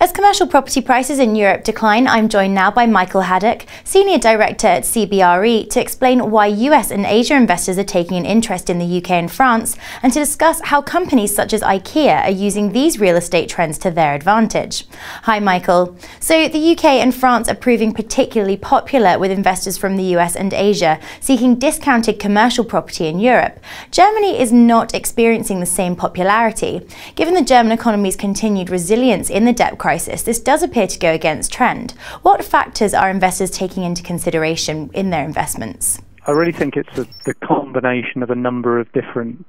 As commercial property prices in Europe decline, I'm joined now by Michael Haddock, Senior Director at CBRE, to explain why US and Asia investors are taking an interest in the UK and France, and to discuss how companies such as Ikea are using these real estate trends to their advantage. Hi Michael. So the UK and France are proving particularly popular with investors from the US and Asia seeking discounted commercial property in Europe. Germany is not experiencing the same popularity. Given the German economy's continued resilience in the debt crisis, this does appear to go against trend. What factors are investors taking into consideration in their investments? I really think it's the combination of a number of different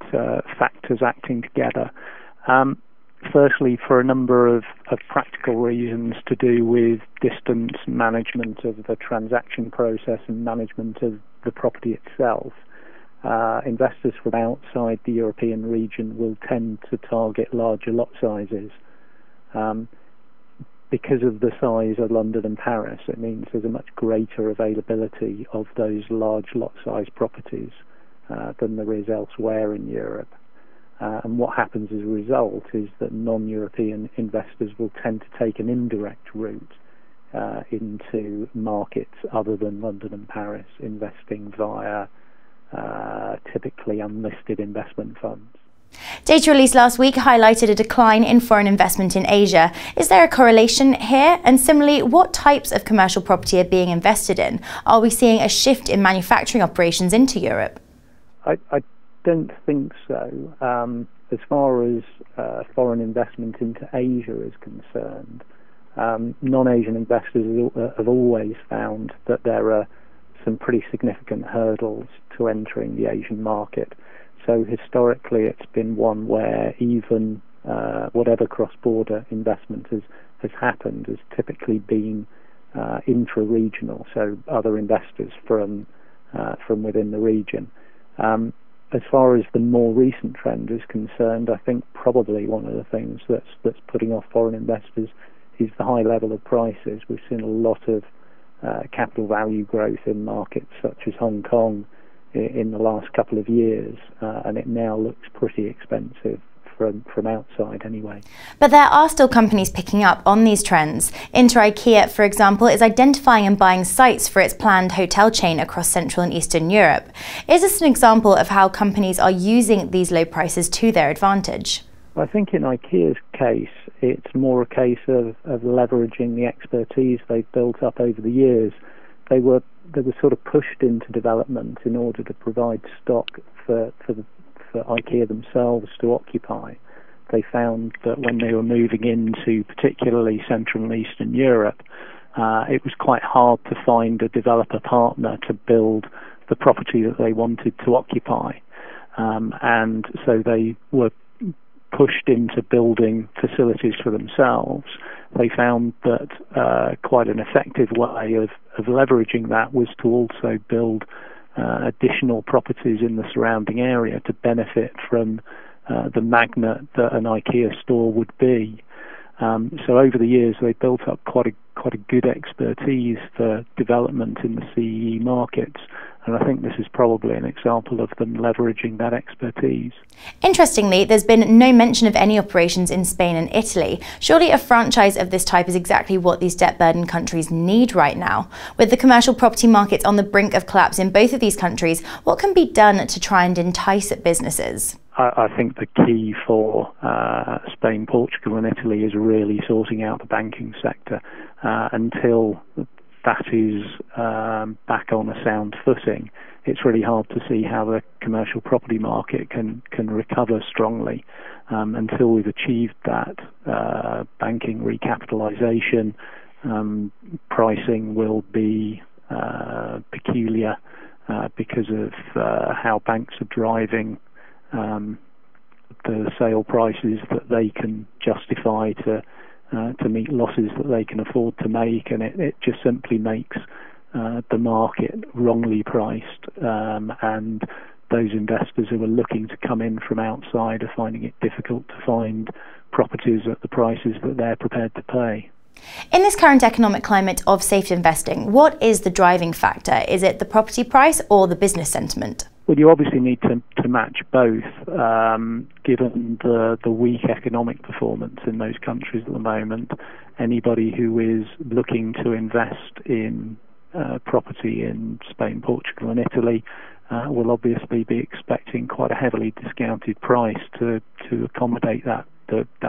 factors acting together. Firstly, for a number of practical reasons to do with distance, management of the transaction process and management of the property itself, investors from outside the European region will tend to target larger lot sizes. Because of the size of London and Paris, it means there's a much greater availability of those large lot size properties than there is elsewhere in Europe. And what happens as a result is that non-European investors will tend to take an indirect route into markets other than London and Paris, investing via typically unlisted investment funds. Data released last week highlighted a decline in foreign investment in Asia. Is there a correlation here? And similarly, what types of commercial property are being invested in? Are we seeing a shift in manufacturing operations into Europe? I don't think so. As far as foreign investment into Asia is concerned, non-Asian investors have always found that there are some pretty significant hurdles to entering the Asian market. So historically it's been one where even whatever cross-border investment has happened has typically been intra-regional, so other investors from within the region. As far as the more recent trend is concerned, I think probably one of the things that's putting off foreign investors is the high level of prices. We've seen a lot of capital value growth in markets such as Hong Kong in the last couple of years, and it now looks pretty expensive from outside anyway. But there are still companies picking up on these trends. Ikea, for example, is identifying and buying sites for its planned hotel chain across Central and Eastern Europe. Is this an example of how companies are using these low prices to their advantage? I think in Ikea's case, it's more a case of leveraging the expertise they've built up over the years. They were sort of pushed into development in order to provide stock for Ikea themselves to occupy. They found that when they were moving into particularly Central and Eastern Europe, it was quite hard to find a developer partner to build the property that they wanted to occupy. And so they were pushed into building facilities for themselves. They found that quite an effective way of leveraging that was to also build additional properties in the surrounding area to benefit from the magnet that an Ikea store would be. So over the years they built up quite a good expertise for development in the CEE markets, and I think this is probably an example of them leveraging that expertise. Interestingly, there's been no mention of any operations in Spain and Italy. Surely a franchise of this type is exactly what these debt-burdened countries need right now. With the commercial property markets on the brink of collapse in both of these countries, what can be done to try and entice businesses? I think the key for Spain, Portugal and Italy is really sorting out the banking sector. Until that is back on a sound footing, it's really hard to see how the commercial property market can recover strongly. Until we've achieved that banking recapitalisation, pricing will be peculiar because of how banks are driving the sale prices that they can justify to meet losses that they can afford to make, and it just simply makes the market wrongly priced, and those investors who are looking to come in from outside are finding it difficult to find properties at the prices that they're prepared to pay. In this current economic climate of safe investing, what is the driving factor? Is it the property price or the business sentiment? Well, you obviously need to match both, given the weak economic performance in those countries at the moment. Anybody who is looking to invest in property in Spain, Portugal and Italy will obviously be expecting quite a heavily discounted price to accommodate that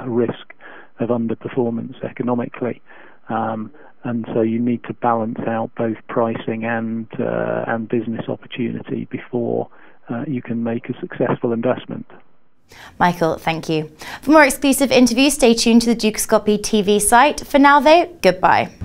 risk of underperformance economically. And so you need to balance out both pricing and business opportunity before you can make a successful investment. Michael, thank you. For more exclusive interviews, stay tuned to the Dukascopy TV site. For now though, goodbye.